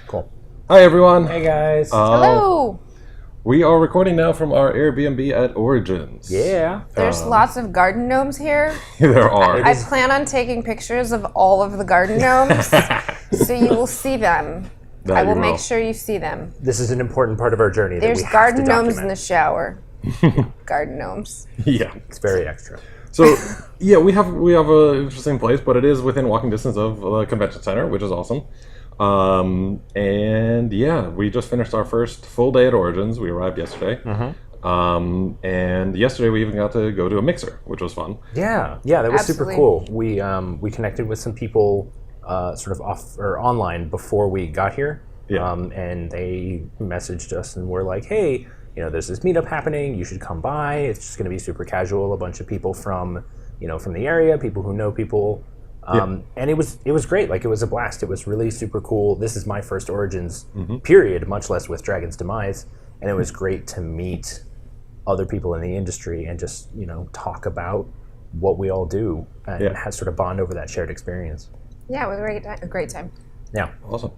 Cool. Hi, everyone. Hey, guys. Hello. We are recording now from our Airbnb at Origins. Yeah. There's lots of garden gnomes here. There are. I plan on taking pictures of all of the garden gnomes, so you will see them. That I you will will. make sure you see them. This is an important part of our journey. There's that we garden have to gnomes in document. the shower. Garden gnomes. Yeah. It's very extra. So, yeah, we have an interesting place, but it is within walking distance of the convention center, which is awesome. And yeah, we just finished our first full day at Origins. We arrived yesterday. And yesterday we even got to go to a mixer, which was fun. Yeah, that was Absolutely. super cool. We connected with some people sort of off or online before we got here. Yeah. And they messaged us and were like, "Hey, there's this meetup happening. You should come by. It's just going to be super casual. A bunch of people from the area, people who know people." And it was great. Like, it was a blast. It was really super cool. This is my first Origins period, much less with Dragon's Demise. And it was great to meet other people in the industry and just, talk about what we all do and sort of bond over that shared experience. Yeah, it was a great time. Yeah. Awesome.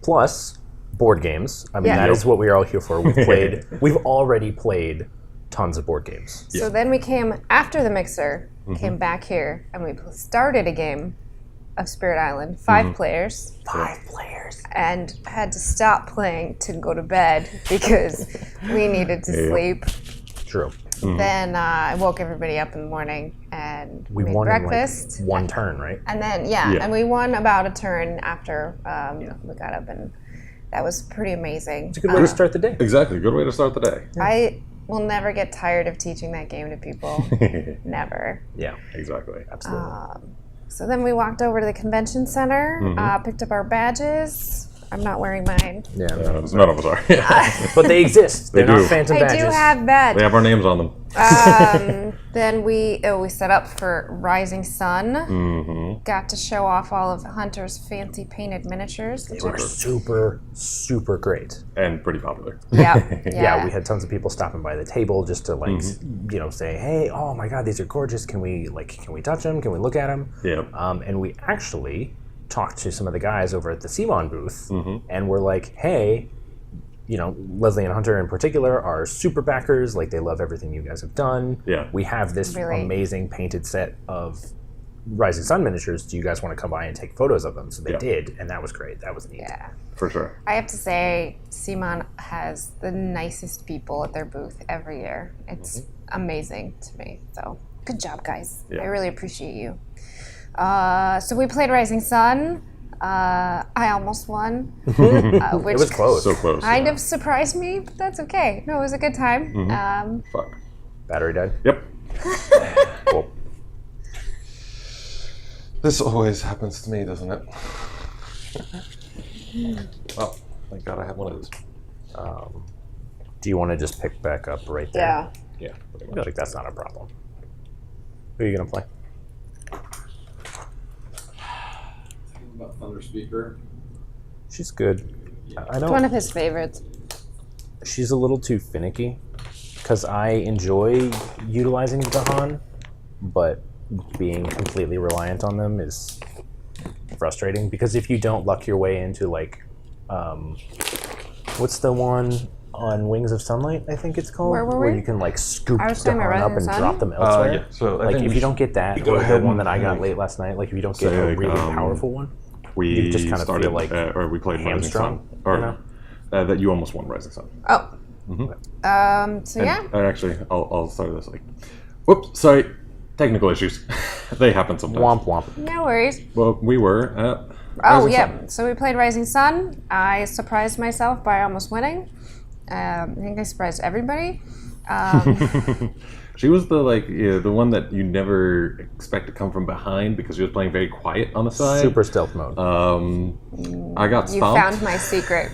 Plus, board games. I mean, Yeah. that is what we are all here for. We've already played tons of board games. So then we came after the mixer, came back here, and we started a game of Spirit Island, 5 players, 5 players. and had to stop playing to go to bed because we needed to sleep. True. Then I woke everybody up in the morning and We made won breakfast. in like one turn, right? And then, Yeah. and we won about a turn after we got up, and that was pretty amazing. It's a good way to start the day. Exactly. Good way to start the day. I will never get tired of teaching that game to people. Never. Yeah, Exactly. absolutely. So then we walked over to the convention center, picked up our badges. I'm not wearing mine. Yeah. None of us are. But they exist. They're They not do. phantom I badges. do have They badges. have our names on them. Then we set up for Rising Sun. Got to show off all of Hunter's fancy painted miniatures. They were super, super great. And pretty popular. Yeah, we had tons of people stopping by the table just to say, "Hey, oh my God, these are gorgeous. Can we touch them? Can we look at them?" Yeah. And we actually talked to some of the guys over at the Simon booth, and we're like, "Hey, Leslie and Hunter in particular are super backers. Like, they love everything you guys have done. Yeah. We have this Really? amazing painted set of Rising Sun miniatures. Do you guys want to come by and take photos of them?" So they did, and that was great. That was neat. Yeah. For sure. I have to say, Simon has the nicest people at their booth every year. It's amazing to me. So, good job, guys. Yeah. I really appreciate you. So we played Rising Sun. I almost won, which It was close. So close. kind of surprised me, but that's okay. No, it was a good time. Fuck. Battery died. Yep. Cool. This always happens to me, doesn't it? Oh, thank God I have one of those. Do you want to just pick back up right there? Yeah, pretty I feel much. like that's not a problem. Who are you gonna play? About Thunder Speaker. She's good. I One don't. of his favorites. She's a little too finicky because I enjoy utilizing Dahan, but being completely reliant on them is frustrating. Because if you don't luck your way into what's the one on Wings of Sunlight? I think it's called, Where were we? you can scoop I was talking about Dahan up Rising and Sun? drop them elsewhere. Yeah. So I Like, think if we you don't get that, go or ahead the one and, that I got like, late last night, if you don't get say, a like, really powerful one, we you just kind of started, feel like or we played Rising hamstrung, Sun, or that you almost won Rising Sun. Oh. So yeah. And actually, I'll start this whoops, sorry, technical issues. They happen sometimes. womp womp. No worries. Well, we were at Oh, Rising yeah. Sun. So we played Rising Sun. I surprised myself by almost winning. I think I surprised everybody. She was the one that you never expect to come from behind because she was playing very quiet on the side. Super stealth mode. I got You stomped. found my secret.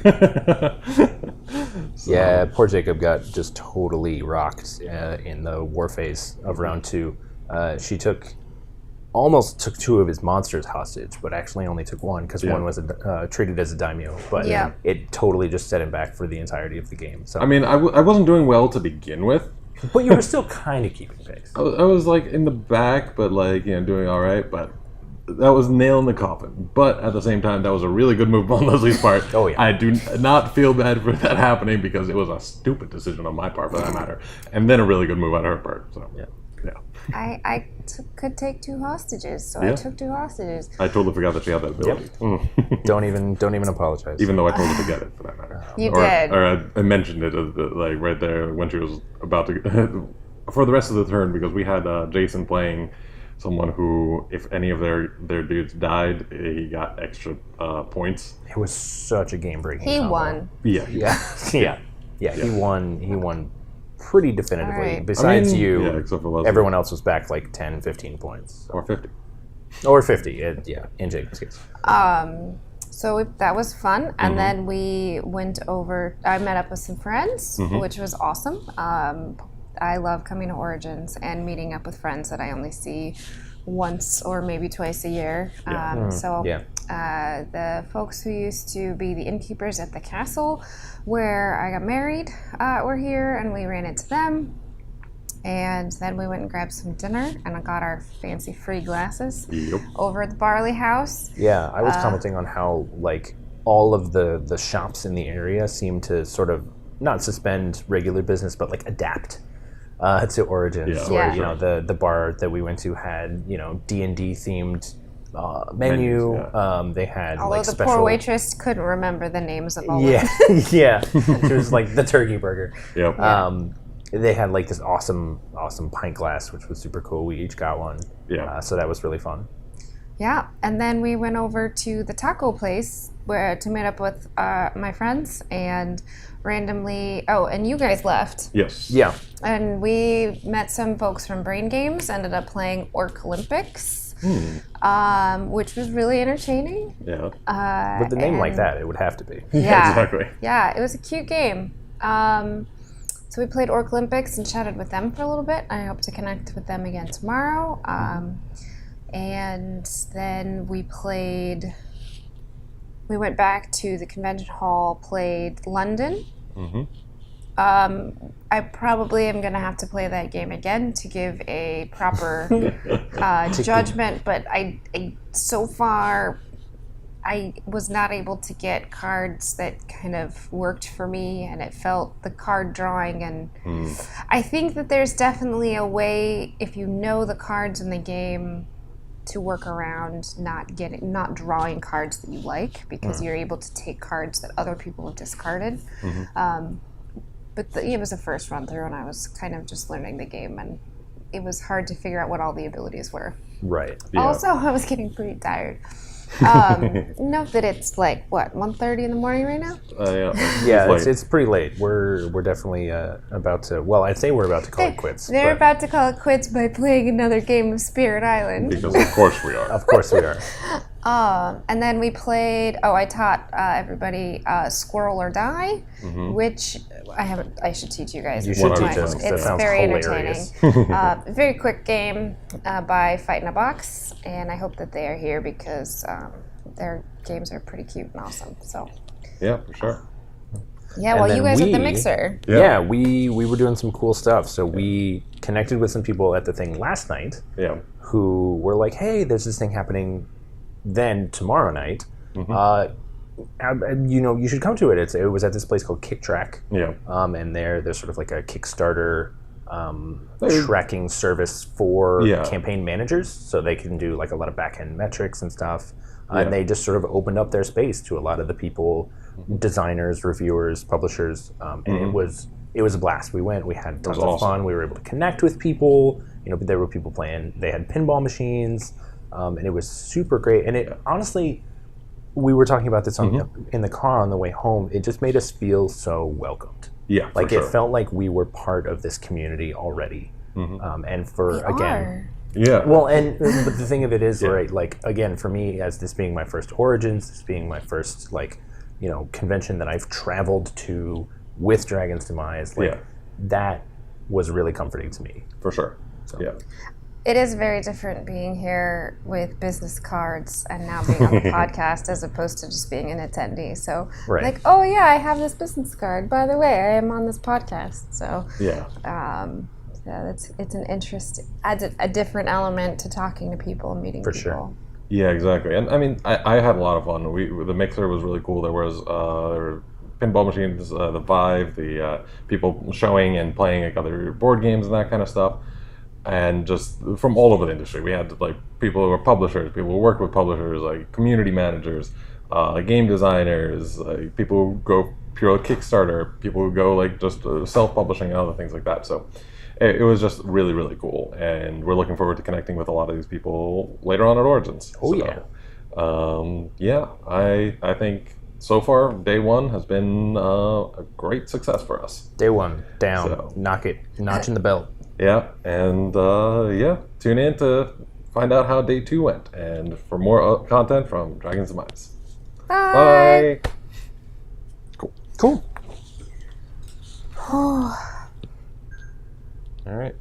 Yeah, poor Jacob got just totally rocked in the war phase of round 2. She almost took 2 of his monsters hostage, but actually only took 1 because one was treated as a daimyo. But Yeah. it totally just set him back for the entirety of the game. So, I mean, I wasn't doing well to begin with. but you were still kind of keeping pace. I was in the back, but doing all right. But that was nail in the coffin. But at the same time, that was a really good move on Leslie's part. Oh, yeah. I do not feel bad for that happening because it was a stupid decision on my part, for that matter, and then a really good move on her part. So yeah. I could take 2 hostages, so Yeah. I took 2 hostages. I totally forgot that she had that ability. Don't even apologize. Even though I told her to get it, for that matter. You did. Or I mentioned it like right there when she was about to for the rest of the turn, because we had Jason playing someone who, if any of their dudes died, he got extra points. It was such a game breaking. He won. Yeah. Yeah. He won pretty definitively. All right. Besides you, yeah, except for Leslie. everyone else was back like 10, 15 points. Or 50. Or 50, in Jacob's case. So that was fun, and then we went over. I met up with some friends, which was awesome. I love coming to Origins and meeting up with friends that I only see once or maybe twice a year. The folks who used to be the innkeepers at the castle where I got married were here, and we ran into them. And then we went and grabbed some dinner, and I got our fancy free glasses over at the Barley House. Yeah, I was commenting on how like all of the shops in the area seem to sort of not suspend regular business, but like adapt to Origins. Yeah. Where, Yeah. the bar that we went to had D&D themed menu. Menus, They had Although like the special. poor waitress couldn't remember the names of all of Yeah, them. yeah. It was like the turkey burger. Yep. They had like this awesome pint glass, which was super cool. We each got one. Yeah. So that was really fun. Yeah, and then we went over to the taco place to meet up with my friends, and randomly, and you guys left. Yes. Yeah. And we met some folks from Brain Games, ended up playing Orc Olympics, which was really entertaining. Yeah. With the name like that, it would have to be. Yeah, Exactly. Yeah, it was a cute game. So we played Orc Olympics and chatted with them for a little bit. I hope to connect with them again tomorrow. And then we went back to the convention hall, played London. I probably am going to have to play that game again to give a proper judgment, but I so far I was not able to get cards that kind of worked for me, and it felt the card drawing, and I think that there's definitely a way, if you know the cards in the game, to work around not drawing cards that you like, because you're able to take cards that other people have discarded. But it was a first run through, and I was kind of just learning the game, and it was hard to figure out what all the abilities were. Right. Yeah. Also, I was getting pretty tired. Note that it's like, what, 1:30 in the morning right now? Yeah, late. it's pretty late. We're definitely about to. Well, I'd say we're about to call it quits. They're but about to call it quits by playing another game of Spirit Island. Because of course we are. Of course we are. And then we played. I taught everybody Squirrel or Die, which I should teach you guys. You should It's teach fun. us. That It's sounds very hilarious. entertaining. Very quick game by Fight in a Box, and I hope that they are here because their games are pretty cute and awesome. So Yeah, for sure. yeah, And well, then you guys at the we- mixer. Yeah, we were doing some cool stuff. So we connected with some people at the thing last night Yeah. who were like, "Hey, there's this thing happening then tomorrow night. You should come to it. It was at this place called Kick Track. Yeah. And there's sort of like a Kickstarter tracking service for campaign managers, so they can do like a lot of back-end metrics and stuff. And they just sort of opened up their space to a lot of the people, designers, reviewers, publishers, and it was a blast. We went, we had tons of fun. We were able to connect with people. There were people playing. They had pinball machines, and it was super great. And it honestly, we were talking about this in the car on the way home. It just made us feel so welcomed. Yeah, Like for it sure. felt like we were part of this community already. And for again. Yeah. Well, but the thing of it is, right, like, again, for me, as this being my first Origins, this being my first, convention that I've traveled to with Dragon's Demise, that was really comforting to me. For sure. So. Yeah. It is very different being here with business cards and now being on the podcast as opposed to just being an attendee. So, Right. oh yeah, I have this business card. By the way, I am on this podcast. So, Yeah. it's an interest, adds a different element to talking to people and meeting For people. sure. Yeah, exactly. And I mean, I had a lot of fun. The mixer was really cool. There were pinball machines, the Vive, the people showing and playing like other board games and that kind of stuff, and just from all over the industry. We had like people who were publishers, people who work with publishers, like community managers, game designers, people who go pure Kickstarter, people who go like just self-publishing and other things like that. So it was just really, really cool, and we're looking forward to connecting with a lot of these people later on at Origins. Oh, yeah. I think so far day one has been a great success for us. Day one down, So- notch in the belt. Yeah, and tune in to find out how day two went, and for more content from Dragons Demize. Bye. Bye. Cool. All right.